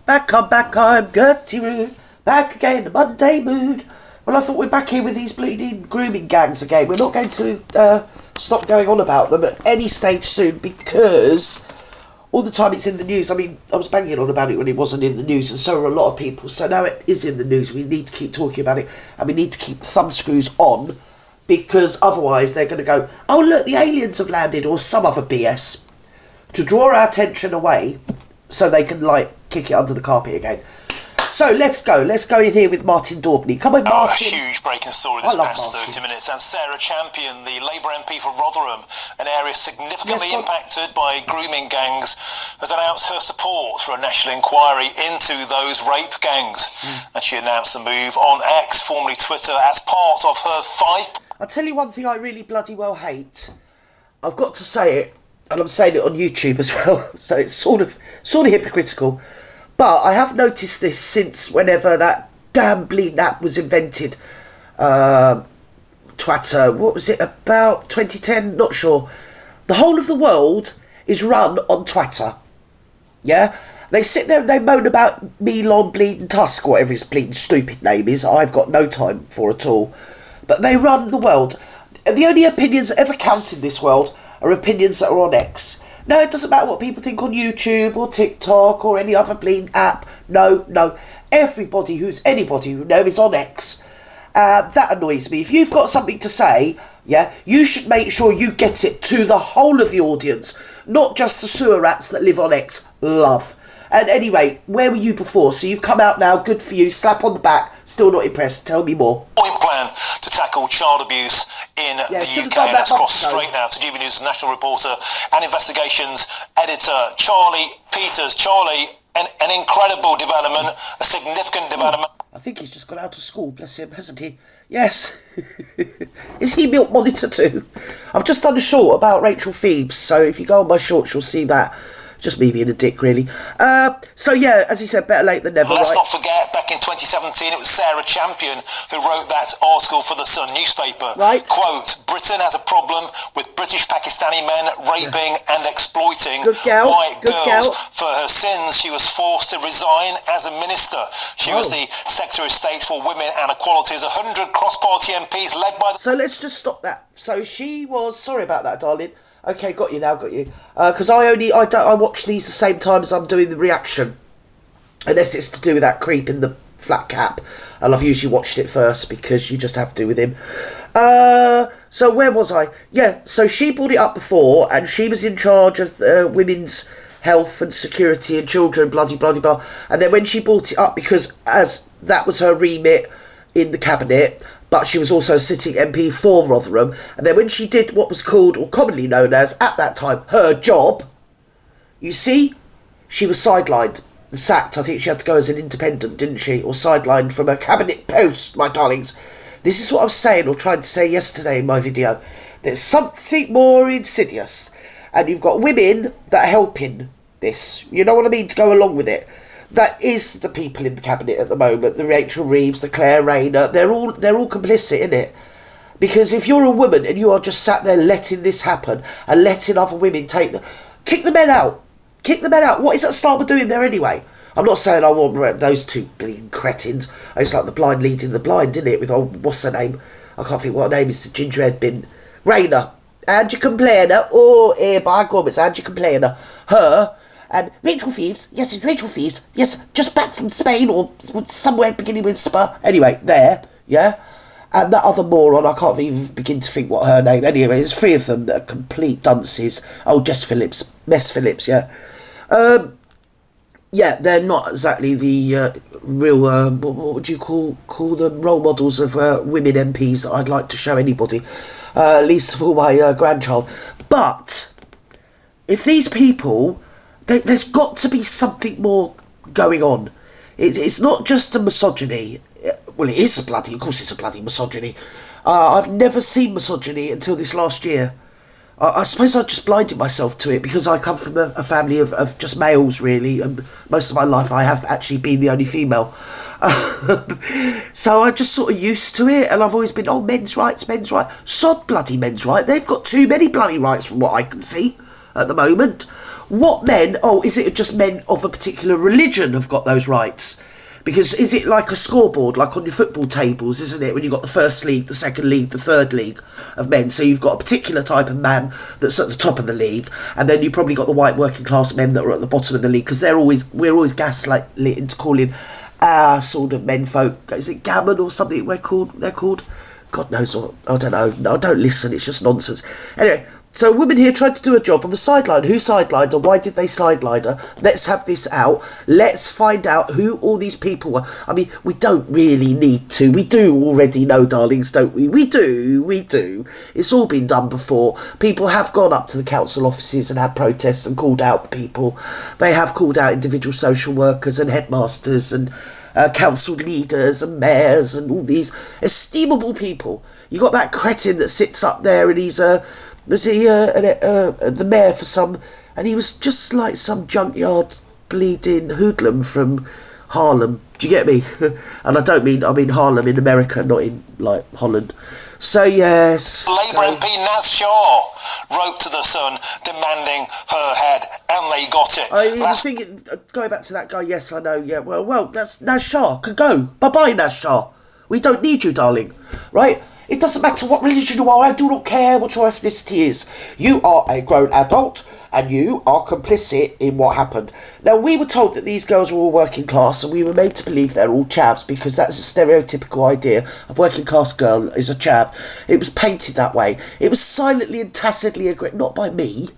Back, I'm Gertie Roo. Back again, the Monday mood. Well, I thought we're back here with these bleeding grooming gangs again. We're not going to stop going on about them at any stage soon because all the time it's in the news. I mean, I was banging on about it when it wasn't in the news, and so are a lot of people. So now it is in the news. We need to keep talking about it, and we need to keep the thumb screws on because otherwise they're going to go, oh, look, the aliens have landed, or some other BS, to draw our attention away so they can, kick it under the carpet again. So let's go in here with Martin Daubney. Come on, Martin. A huge breaking story this past 30 minutes. And Sarah Champion, the Labour MP for Rotherham, an area significantly impacted by grooming gangs, has announced her support for a national inquiry into those rape gangs. And she announced the move on X, formerly Twitter, as part of her I'll tell you one thing I really bloody well hate. I've got to say it, and I'm saying it on YouTube as well, so it's sort of hypocritical. But I have noticed this since whenever that damn bleeding app was invented. Twitter, what was it, about 2010? Not sure. The whole of the world is run on Twitter. Yeah? They sit there and they moan about Elon Bleeding Tusk, or whatever his bleeding stupid name is. I've got no time for at all. But they run the world. And the only opinions that ever count in this world are opinions that are on X. No, it doesn't matter what people think on YouTube or TikTok or any other bleeding app. No. Everybody who's anybody who knows is on X. That annoys me. If you've got something to say, yeah, you should make sure you get it to the whole of the audience, not just the sewer rats that live on X. Love. At any rate, where were you before? So you've come out now, good for you, slap on the back, still not impressed, tell me more. Point plan to tackle child abuse in the UK. Let's cross straight now to GB News' national reporter and investigations editor, Charlie Peters. Charlie, an incredible development, a significant development. I think he's just got out of school, bless him, hasn't he? Yes. Is he milk monitor too? I've just done a short about Rachel Phoebes, so if you go on my shorts, you'll see that. Just me being a dick, really. So, yeah, as he said, better late than never, Let's not forget, back in 2017, it was Sarah Champion who wrote that article for the Sun newspaper. Right. Quote, Britain has a problem with British Pakistani men raping and exploiting white girls. For her sins, she was forced to resign as a minister. She was the Secretary of State for Women and Equality as 100 cross-party MPs led by... So let's just stop that. So she was... Sorry about that, darling. Okay, got you. Because I watch these the same time as I'm doing the reaction. Unless it's to do with that creep in the flat cap. And I've usually watched it first because you just have to with him. So where was I? Yeah, so she brought it up before and she was in charge of women's health and security and children, bloody blah. And then when she brought it up, because as that was her remit in the cabinet... But she was also a sitting MP for Rotherham. And then when she did what was called, or commonly known as, at that time, her job, you see, she was sidelined and sacked. I think she had to go as an independent, didn't she? Or sidelined from her cabinet post, my darlings. This is what I was saying, or tried to say yesterday in my video. There's something more insidious. And you've got women that are helping this. You know what I mean? To go along with it. That is the people in the cabinet at the moment, the Rachel Reeves, the Claire Rayner, they're all complicit in it. Because if you're a woman and you are just sat there letting this happen and letting other women take them, kick the men out. What is that Starmer doing there anyway? I'm not saying I want those two bleeding cretins. It's like the blind leading the blind, isn't it? With what's her name? I can't think what her name is, the gingerhead bin. Rayner. And you complainer. Oh, here, by God, it's and you complainer. Her... And Rachel Phoebes, yes, it's Rachel Phoebes, yes, just back from Spain or somewhere beginning with Spa. Anyway, there, yeah. And that other moron, I can't even begin to think what her name. Anyway, there's three of them that are complete dunces. Oh, Mess Phillips, yeah. Yeah, they're not exactly the real, what would you call them, role models of women MPs that I'd like to show anybody, least of all my grandchild. But if these people... There's got to be something more going on. It's not just a misogyny. Well, it is of course it's a bloody misogyny. I've never seen misogyny until this last year. I suppose I just blinded myself to it because I come from a family of just males, really, and most of my life I have actually been the only female. So I'm just sort of used to it, and I've always been, men's rights. Sod bloody men's rights. They've got too many bloody rights from what I can see at the moment. what men, is it just men of a particular religion have got those rights? Because is it like a scoreboard, like on your football tables, isn't it? When you've got the first league, the second league, the third league of men. So you've got a particular type of man that's at the top of the league, and then you've probably got the white working class men that are at the bottom of the league, because we're always gaslit into calling our sort of men folk, is it gammon or something they're called? God knows what, I don't know. No, don't listen, it's just nonsense. Anyway, so a woman here tried to do a job and was sidelined. Who sidelined her? Why did they sideline her? Let's have this out. Let's find out who all these people were. I mean, we don't really need to. We do already know, darlings, don't we? We do. It's all been done before. People have gone up to the council offices and had protests and called out people. They have called out individual social workers and headmasters and council leaders and mayors and all these estimable people. You got that cretin that sits up there, and he's the mayor for some, and he was just like some junkyard bleeding hoodlum from Harlem. Do you get me? And I mean Harlem in America, not in like Holland. So yes, Labour MP Naz Shah wrote to the Sun demanding her head, and they got it. I was thinking, going back to that guy. Yes, I know. Yeah, well, that's Naz Shah can go. Bye, Naz Shah. We don't need you, darling. Right? It doesn't matter what religion you are. I do not care what your ethnicity is. You are a grown adult, and you are complicit in what happened. Now, we were told that these girls were all working class, and we were made to believe they're all chavs, because that's a stereotypical idea of working class girl is a chav. It was painted that way. It was silently and tacitly agreed, not by me,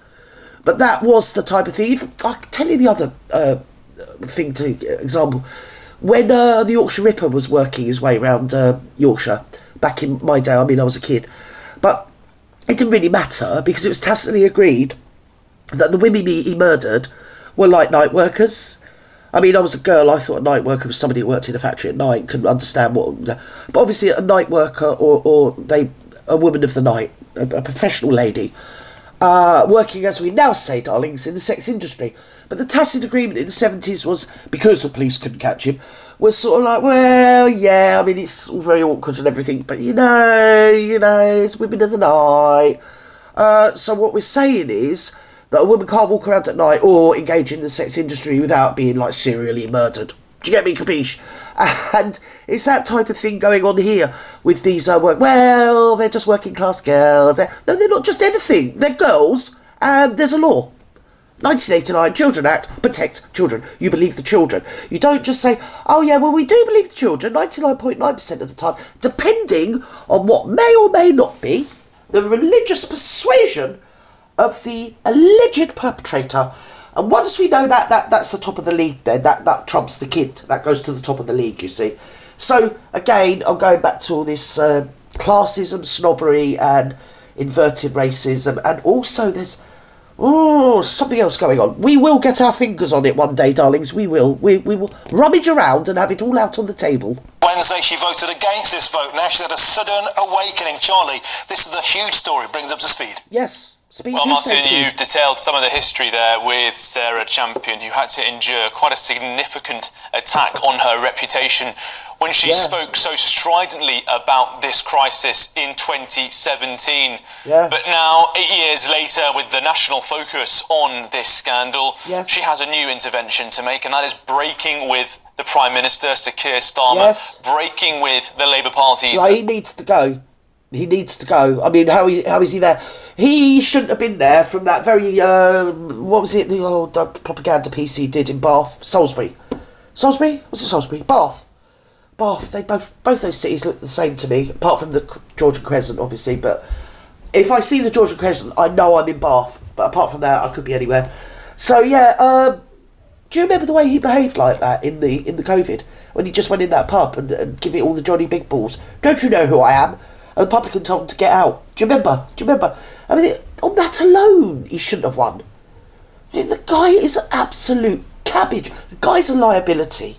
but that was the type of thing. I can tell you the other thing, to example. When the Yorkshire Ripper was working his way around Yorkshire, back in my day, I mean, I was a kid, but it didn't really matter, because it was tacitly agreed that the women he murdered were like night workers. I mean, I was a girl, I thought a night worker was somebody who worked in a factory at night, couldn't understand what... But obviously a night worker, or a woman of the night, a professional lady, working, as we now say, darlings, in the sex industry. But the tacit agreement in the 70s was, because the police couldn't catch him, was sort of like, well, yeah, I mean, it's all very awkward and everything, but you know, it's women of the night. So what we're saying is that a woman can't walk around at night or engage in the sex industry without being, like, serially murdered. Do you get me, capiche? And it's that type of thing going on here with these well, they're just working class girls. No, they're not just anything. They're girls, and there's a law. 1989 Children Act, protect children. You believe the children. You don't just say, oh yeah, well, we do believe the children 99.9% of the time, depending on what may or may not be the religious persuasion of the alleged perpetrator. And once we know that's the top of the league, then that trumps the kid. That goes to the top of the league, you see. So again, I'm going back to all this classism, snobbery, and inverted racism, and also there's something else going on. We will get our fingers on it one day, darlings. We will. We will rummage around and have it all out on the table. Wednesday, she voted against this vote. Now she's had a sudden awakening. Charlie, this is the huge story. Brings up to speed. Yes. Speed. Well, Martin, you've detailed some of the history there with Sarah Champion, who had to endure quite a significant attack on her reputation when she spoke so stridently about this crisis in 2017. Yeah. But now, 8 years later, with the national focus on this scandal, she has a new intervention to make, and that is breaking with the Prime Minister, Sir Keir Starmer, breaking with the Labour Party's... Right, he needs to go. He needs to go. I mean, how is he there? He shouldn't have been there from that very, what was it, the old propaganda piece he did in Bath? Salisbury? Was it Salisbury? Bath. They both those cities look the same to me, apart from the Georgian Crescent, obviously, but if I see the Georgian Crescent, I know I'm in Bath, but apart from that, I could be anywhere. So, yeah, do you remember the way he behaved like that in the COVID, when he just went in that pub and give it all the Johnny Big Balls? Don't you know who I am? And the publican told him to get out. Do you remember? I mean, on that alone, he shouldn't have won. The guy is an absolute cabbage. The guy's a liability.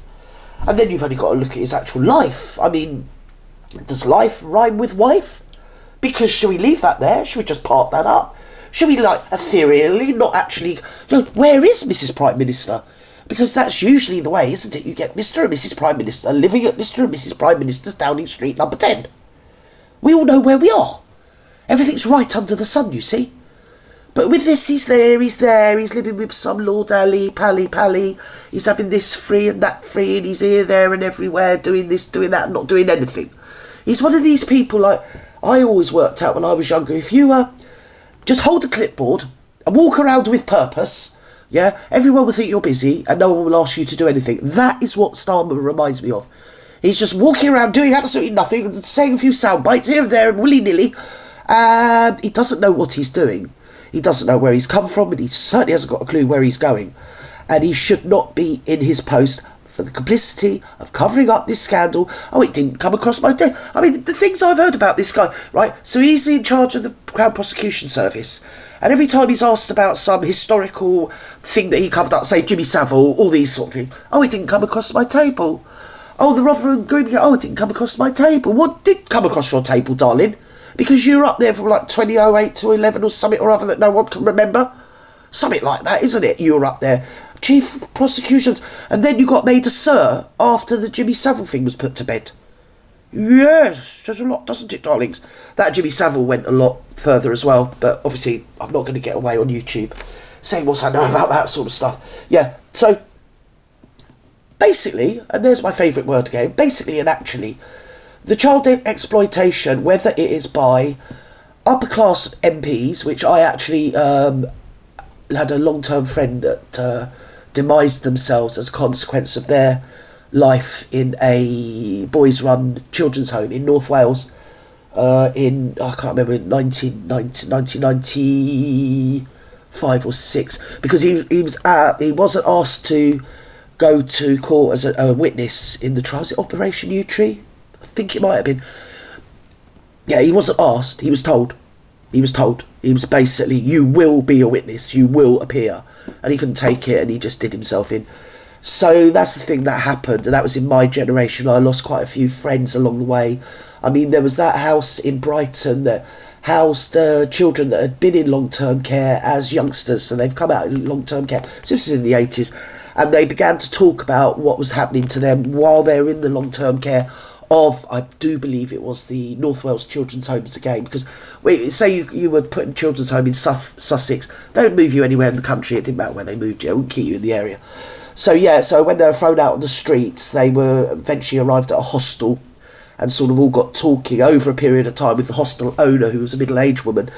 And then you've only got to look at his actual life. I mean, does life rhyme with wife? Because should we leave that there? Should we just part that up? Should we, like, ethereally, not actually... where is Mrs. Prime Minister? Because that's usually the way, isn't it? You get Mr. and Mrs. Prime Minister living at Mr. and Mrs. Prime Minister's Downing Street, number 10. We all know where we are. Everything's right under the sun, you see. But with this, he's living with some Lord Ali, Pally. He's having this free and that free, and he's here, there and everywhere, doing this, doing that, not doing anything. He's one of these people, like, I always worked out when I was younger, if you just hold a clipboard and walk around with purpose, yeah, everyone will think you're busy and no one will ask you to do anything. That is what Starmer reminds me of. He's just walking around doing absolutely nothing and saying a few sound bites here and there and willy-nilly, and he doesn't know what he's doing. He doesn't know where he's come from, and he certainly hasn't got a clue where he's going. And he should not be in his post for the complicity of covering up this scandal. Oh, it didn't come across my desk. I mean, the things I've heard about this guy, right? So he's in charge of the Crown Prosecution Service. And every time he's asked about some historical thing that he covered up, say Jimmy Savile, all these sort of things, oh, it didn't come across my table. Oh, the Rotherham Grooming Gang, oh, it didn't come across my table. What did come across your table, darling? Because you're up there from like 2008 to 11 or something or other that no one can remember. Something like that, isn't it? You were up there. Chief of Prosecutions. And then you got made a sir after the Jimmy Savile thing was put to bed. Yes, says a lot, doesn't it, darlings? That Jimmy Savile went a lot further as well. But obviously, I'm not going to get away on YouTube saying what I know about that sort of stuff. Yeah, so basically, and there's my favourite word again, basically and actually, the child exploitation, whether it is by upper class MPs, which I actually had a long-term friend that demised themselves as a consequence of their life in a boys-run children's home in North Wales in, I can't remember, 1995 or 6, because he wasn't asked to go to court as a witness in the trial. Was it Operation U Tree? I think it might have been. Yeah, he wasn't asked. He was told. He was basically, you will be a witness. You will appear. And he couldn't take it, and he just did himself in. So that's the thing that happened, and that was in my generation. I lost quite a few friends along the way. I mean, there was that house in Brighton that housed children that had been in long-term care as youngsters, so they've come out in long-term care. So this was in the 80s. And they began to talk about what was happening to them while they're in the long-term care of, I do believe it was the North Wales Children's Homes again, because say you were put in children's home in Sussex, they would move you anywhere in the country, it didn't matter where they moved you, it wouldn't keep you in the area. So yeah, so when they were thrown out on the streets, they were eventually arrived at a hostel and sort of all got talking over a period of time with the hostel owner, who was a middle-aged woman.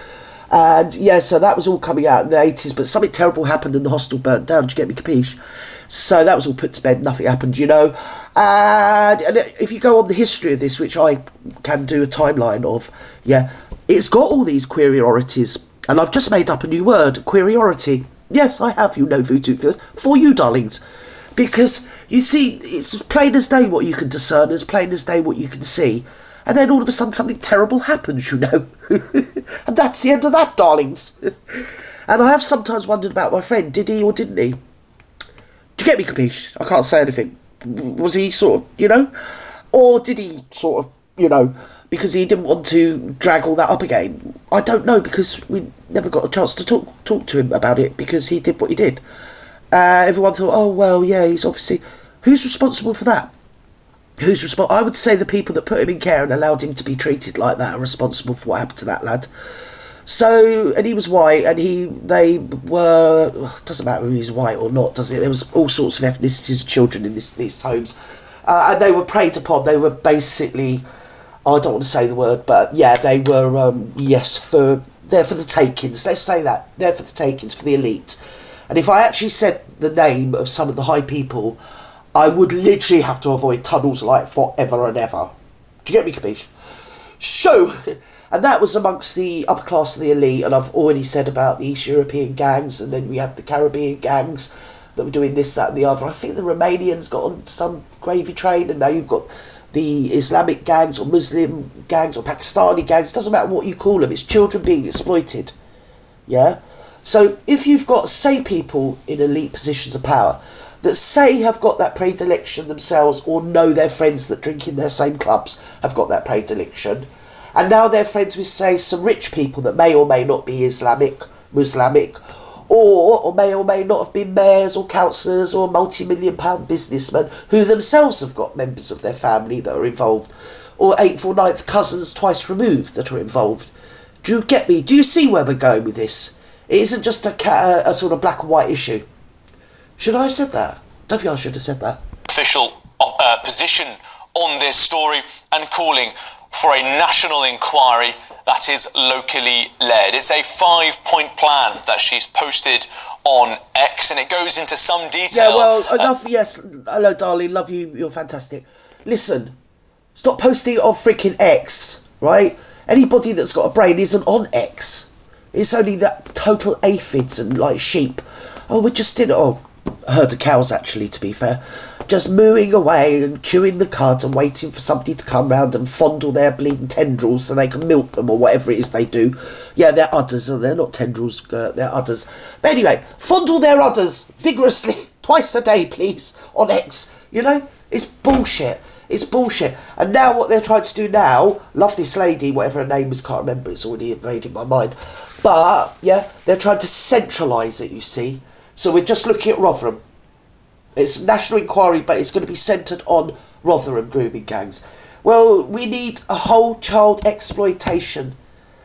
And yeah, so that was all coming out in the 80s, but something terrible happened and the hostel burnt down. Did you get me, capiche? So that was all put to bed, nothing happened, you know. And if you go on the history of this, which I can do a timeline of, yeah, it's got all these queriorities. And I've just made up a new word, queriority. Yes, I have, you know, voodoo figures, for you, darlings. Because, you see, it's plain as day what you can discern, as plain as day what you can see. And then all of a sudden something terrible happens, you know. And that's the end of that, darlings. And I have sometimes wondered about my friend, did he or didn't he? Do you get me, capiche? I can't say anything. Was he sort of, you know? Or did he sort of, you know, because he didn't want to drag all that up again? I don't know, because we never got a chance to talk to him about it, because he did what he did. Everyone thought, oh, well, yeah, he's obviously... Who's responsible for that? I would say the people that put him in care and allowed him to be treated like that are responsible for what happened to that lad. So, and he was white, and they were, doesn't matter if he's white or not, does it? There was all sorts of ethnicities of children in these homes, and they were preyed upon. They were basically, I don't want to say the word, but yeah, they were, they're for the takings. Let's say that they're for the takings, for the elite. And if I actually said the name of some of the high people, I would literally have to avoid tunnels like forever and ever. Do you get me, capiche? So, and that was amongst the upper class and the elite, and I've already said about the East European gangs, and then we have the Caribbean gangs that were doing this, that and the other. I think the Romanians got on some gravy train, and now you've got the Islamic gangs or Muslim gangs or Pakistani gangs. It doesn't matter what you call them, it's children being exploited. Yeah? So if you've got, say, people in elite positions of power that say have got that predilection themselves, or know their friends that drink in their same clubs have got that predilection, and now they're friends with, say, some rich people that may or may not be Islamic, Muslimic, or may not have been mayors or councillors or multi-million-pound businessmen who themselves have got members of their family that are involved, or 8th or 9th cousins twice removed that are involved. Do you get me? Do you see where we're going with this? It isn't just a sort of black and white issue. Should I have said that? Don't think I should have said that. Official position on this story and calling for a national inquiry that is locally led. It's a 5-point plan that she's posted on X, and it goes into some detail. Yeah, well, enough. Yes, hello, darling. Love you. You're fantastic. Listen, stop posting on freaking X, right? Anybody that's got a brain isn't on X. It's only that total aphids and like sheep. Oh, we're just in herd of cows, actually, to be fair. Just mooing away and chewing the cud and waiting for somebody to come round and fondle their bleeding tendrils so they can milk them or whatever it is they do. Yeah, they're udders, and they're not tendrils, they're udders. But anyway, fondle their udders vigorously twice a day, please, on X. You know, it's bullshit. It's bullshit. And now what they're trying to do now, love this lady, whatever her name is, can't remember, it's already invaded my mind. But, yeah, they're trying to centralise it, you see. So we're just looking at Rotherham. It's a national inquiry, but it's going to be centred on Rotherham grooming gangs. Well, we need a whole child exploitation.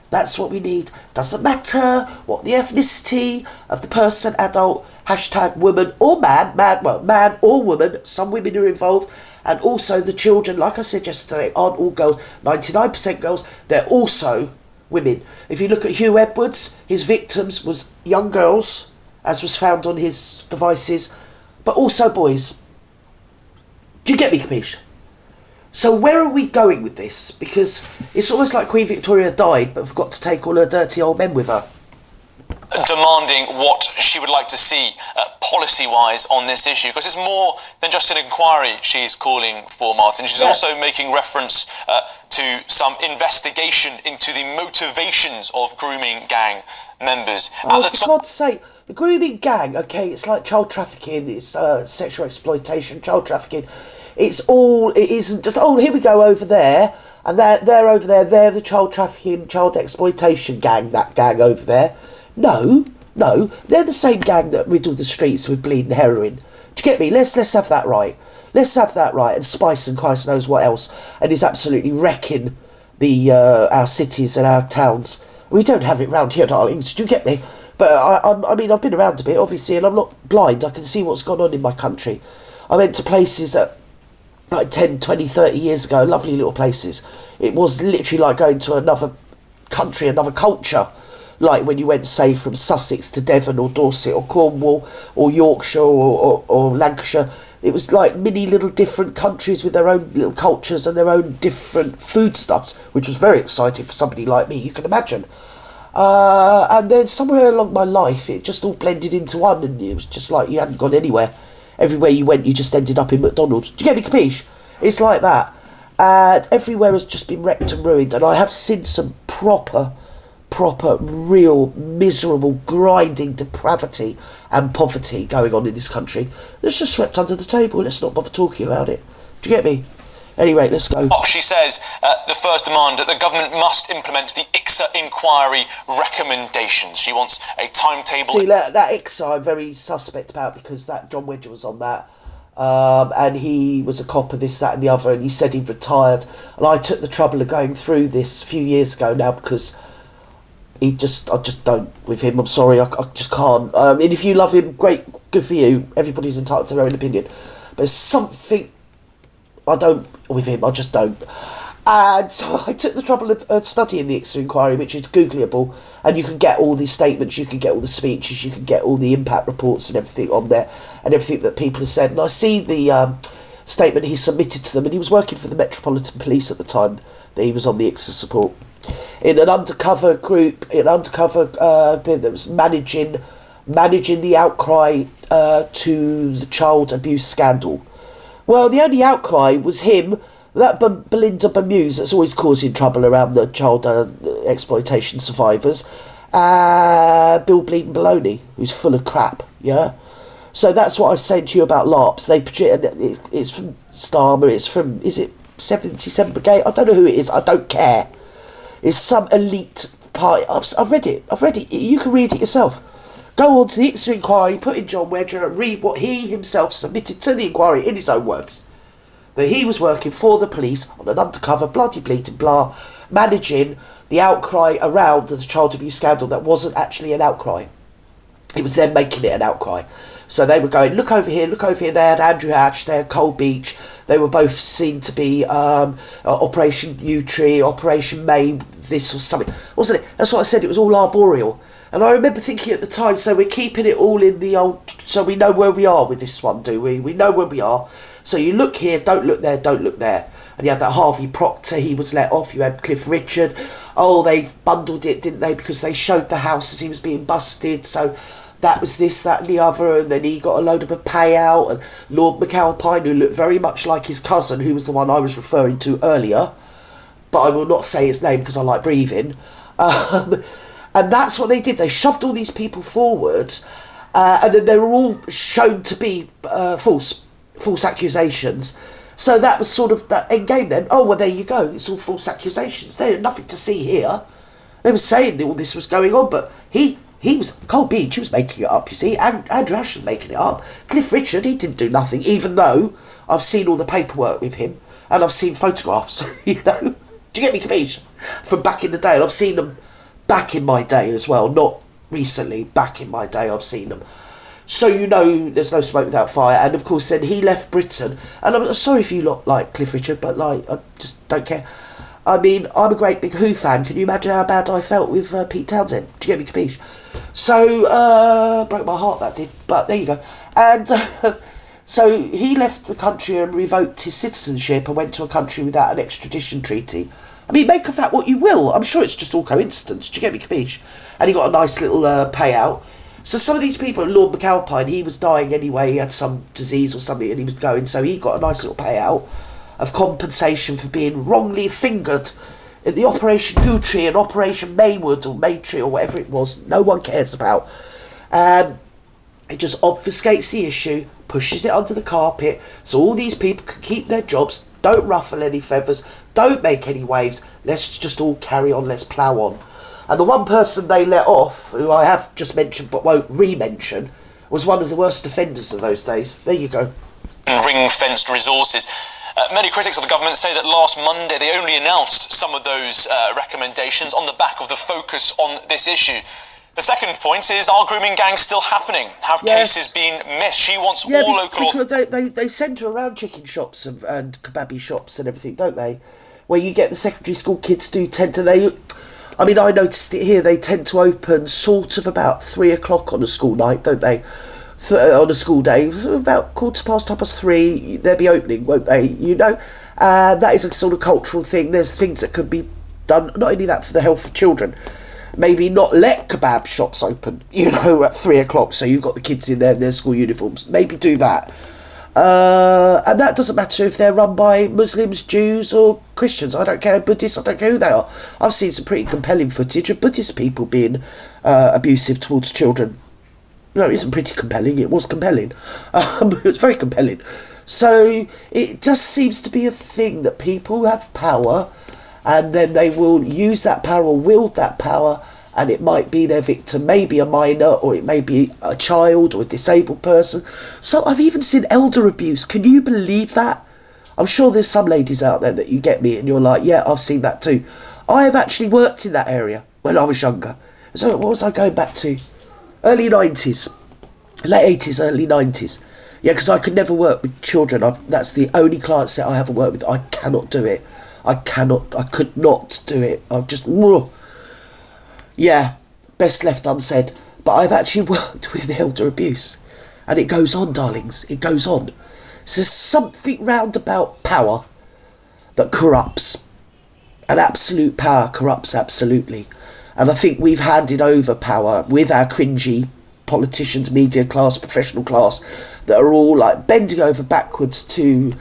That's what we need. Doesn't matter what the ethnicity of the person, adult, hashtag woman or man, man or woman. Some women are involved. And also the children, like I said yesterday, aren't all girls. 99% girls. They're also women. If you look at Hugh Edwards, his victims was young girls, as was found on his devices, but also boys. Do you get me, Capiche? So where are we going with this? Because it's almost like Queen Victoria died but forgot to take all her dirty old men with her. Demanding what she would like to see policy-wise on this issue, because it's more than just an inquiry she's calling for, Martin. She's also making reference to some investigation into the motivations of grooming gang members. Oh, for God's sake, the grooming gang, okay, it's like child trafficking, it's sexual exploitation, child trafficking. It isn't just, oh, here we go over there, and they're over there, they're the child trafficking, child exploitation gang, that gang over there. No, they're the same gang that riddled the streets with bleeding heroin. Do you get me? Let's have that right. Let's have that right, and spice and Christ knows what else, and is absolutely wrecking our cities and our towns. We don't have it round here, darlings, do you get me? But I mean, I've been around a bit, obviously, and I'm not blind. I can see what's gone on in my country. I went to places that, like 10, 20, 30 years ago, lovely little places. It was literally like going to another country, another culture. Like when you went, say, from Sussex to Devon or Dorset or Cornwall or Yorkshire or Lancashire. It was like mini little different countries with their own little cultures and their own different foodstuffs, which was very exciting for somebody like me, you can imagine. And then somewhere along my life, it just all blended into one, and it was just like you hadn't gone anywhere. Everywhere you went, you just ended up in McDonald's. Do you get me, Capiche? It's like that. And everywhere has just been wrecked and ruined, and I have seen some proper, real, miserable, grinding depravity and poverty going on in this country that's just swept under the table. Let's not bother talking about it. Do you get me? Anyway, let's go. She says the first demand that the government must implement the Ixa Inquiry recommendations. She wants a timetable. See, that Ixa I'm very suspect about, because that John Wedger was on that. And he was a cop of this, that and the other, and he said he'd retired. And I took the trouble of going through this a few years ago now, because I just don't with him. I'm sorry, I just can't. And if you love him, great, good for you. Everybody's entitled to their own opinion. But there's something I don't with him. I just don't. And so I took the trouble of studying the Ixa Inquiry, which is Googleable, and you can get all these statements, you can get all the speeches, you can get all the impact reports and everything on there, and everything that people have said. And I see the statement he submitted to them, and he was working for the Metropolitan Police at the time that he was on the Ixa support, in an undercover group, thing that was managing the outcry to the child abuse scandal. Well, the only outcry was him, that Belinda Bamuse that's always causing trouble around the child exploitation survivors, Bill Bleeding Baloney, who's full of crap, yeah? So that's what I was saying to you about LARPs. It's from Starmer, is it 77 Brigade? I don't know who it is, I don't care. It's some elite party. I've read it. You can read it yourself. Go on to the Ixa Inquiry, put in John Wedger, and read what he himself submitted to the inquiry in his own words. That he was working for the police on an undercover bloody bleeding blah, managing the outcry around the child abuse scandal that wasn't actually an outcry. It was them making it an outcry. So they were going, look over here, look over here. They had Andrew Hatch, they had Cole Beach. They were both seen to be Operation U-Tree, Operation May, this or something. Wasn't it? That's what I said, it was all arboreal. And I remember thinking at the time, so we're keeping it all in the old... So we know where we are with this one, do we? We know where we are. So you look here, don't look there, don't look there. And you had that Harvey Proctor, he was let off. You had Cliff Richard. Oh, they bundled it, didn't they? Because they showed the house as he was being busted. So that was this, that and the other. And then he got a load of a payout. And Lord McAlpine, who looked very much like his cousin, who was the one I was referring to earlier. But I will not say his name because I like breathing. And that's what they did. They shoved all these people forwards. And then they were all shown to be false accusations. So that was sort of that end game then. Oh, well, there you go. It's all false accusations. There's nothing to see here. They were saying that all this was going on, but he was... Cole Beach, he was making it up, you see. Andrew Ash was making it up. Cliff Richard, he didn't do nothing, even though I've seen all the paperwork with him, and I've seen photographs, you know. Do you get me, Capiche? From back in the day, and I've seen them back in my day as well. Not recently, back in my day, I've seen them. So you know there's no smoke without fire. And of course then he left Britain. And I'm sorry if you lot like Cliff Richard, but like, I just don't care. I mean, I'm a great big Who fan. Can you imagine how bad I felt with Pete Townsend? Do you get me, Capiche? So, broke my heart, that did. But there you go. And so he left the country and revoked his citizenship and went to a country without an extradition treaty. I mean, make of that what you will. I'm sure it's just all coincidence. Do you get me, Capiche? And he got a nice little payout. So some of these people, Lord McAlpine, he was dying anyway, he had some disease or something and he was going, so he got a nice little payout of compensation for being wrongly fingered in the Operation U-Tree and Operation Maywood or Maytree or whatever it was, no one cares about. It just obfuscates the issue, pushes it under the carpet, so all these people can keep their jobs, don't ruffle any feathers, don't make any waves, let's just all carry on, let's plough on. And the one person they let off, who I have just mentioned but won't re-mention, was one of the worst offenders of those days. There you go. Ring-fenced resources. Many critics of the government say that last Monday they only announced some of those recommendations on the back of the focus on this issue. The second point is, are grooming gangs still happening? Have cases been missed? She wants all local... They centre around chicken shops and kebabby shops and everything, don't they? Where you get the secondary school kids do tend to... I mean, I noticed it here, they tend to open sort of about 3 o'clock on a school night, don't they? On a school day, about 3:15, they'll be opening, won't they? You know? That is a sort of cultural thing. There's things that could be done, not only that for the health of children, maybe not let kebab shops open, you know, at 3 o'clock, so you've got the kids in there in their school uniforms. Maybe do that. And that doesn't matter if they're run by Muslims, Jews or Christians. I don't care, Buddhists, I don't care who they are. I've seen some pretty compelling footage of Buddhist people being abusive towards children. No, it isn't pretty compelling, it was compelling. It was very compelling. So it just seems to be a thing that people have power and then they will use that power or wield that power, and it might be their victim, maybe a minor, or it may be a child or a disabled person. So I've even seen elder abuse. Can you believe that? I'm sure there's some ladies out there that you get me and you're like, yeah, I've seen that too. I have actually worked in that area when I was younger. So what was I going back to? Early 90s. Late 80s, early 90s. Yeah, because I could never work with children. That's the only client set I haven't worked with. I cannot do it. I could not do it. I'm just... Yeah, best left unsaid. But I've actually worked with elder abuse. And it goes on, darlings. It goes on. So there's something round about power that corrupts. And absolute power corrupts absolutely. And I think we've handed over power with our cringy politicians, media class, professional class, that are all like bending over backwards to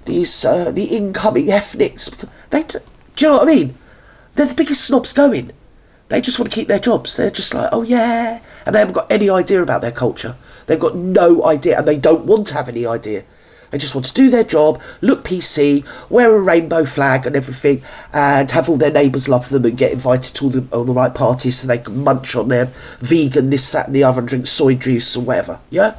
these the incoming ethnics. Do you know what I mean? They're the biggest snobs going. They just want to keep their jobs. They're just like, oh yeah. And they haven't got any idea about their culture. They've got no idea, and they don't want to have any idea. They just want to do their job, look PC, wear a rainbow flag and everything, and have all their neighbours love them and get invited to all the right parties so they can munch on their vegan this, that and the other and drink soy juice or whatever. Yeah?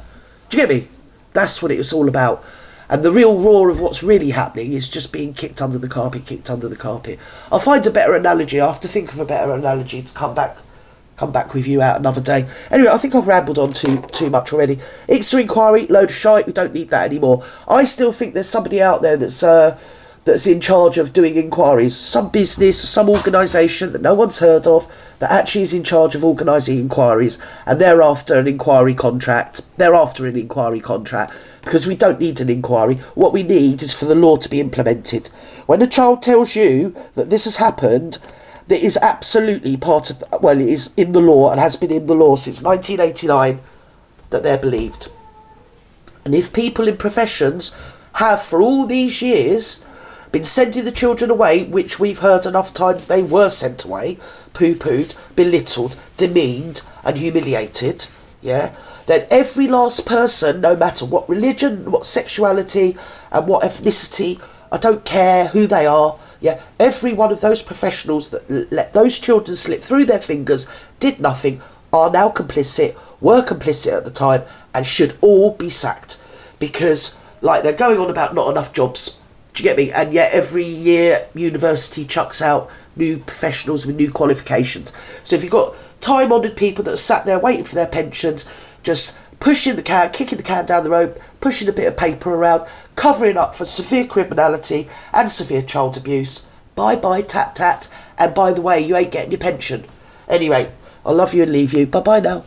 Do you get me? That's what it was all about. And the real roar of what's really happening is just being kicked under the carpet. I'll find a better analogy. I have to think of a better analogy to come back with you out another day. Anyway, I think I've rambled on too much already. Ixa Inquiry, load of shite. We don't need that anymore. I still think there's somebody out there that's in charge of doing inquiries. Some business, some organisation that no one's heard of that actually is in charge of organising inquiries, and they're after an inquiry contract. Because we don't need an inquiry. What we need is for the law to be implemented. When a child tells you that this has happened, that is absolutely part of, well, it is in the law and has been in the law since 1989, that they're believed. And if people in professions have for all these years been sending the children away, which we've heard enough times they were sent away, poo-pooed, belittled, demeaned and humiliated, yeah, then every last person, no matter what religion, what sexuality and what ethnicity, I don't care who they are, yeah, every one of those professionals that let those children slip through their fingers, did nothing, are now complicit, were complicit at the time, and should all be sacked. Because, like, they're going on about not enough jobs, do you get me? And yet every year university chucks out new professionals with new qualifications. So if you've got time-honoured people that are sat there waiting for their pensions, just pushing the can, kicking the can down the road, pushing a bit of paper around, covering up for severe criminality and severe child abuse. Bye-bye, tat-tat. And by the way, you ain't getting your pension. Anyway, I love you and leave you. Bye-bye now.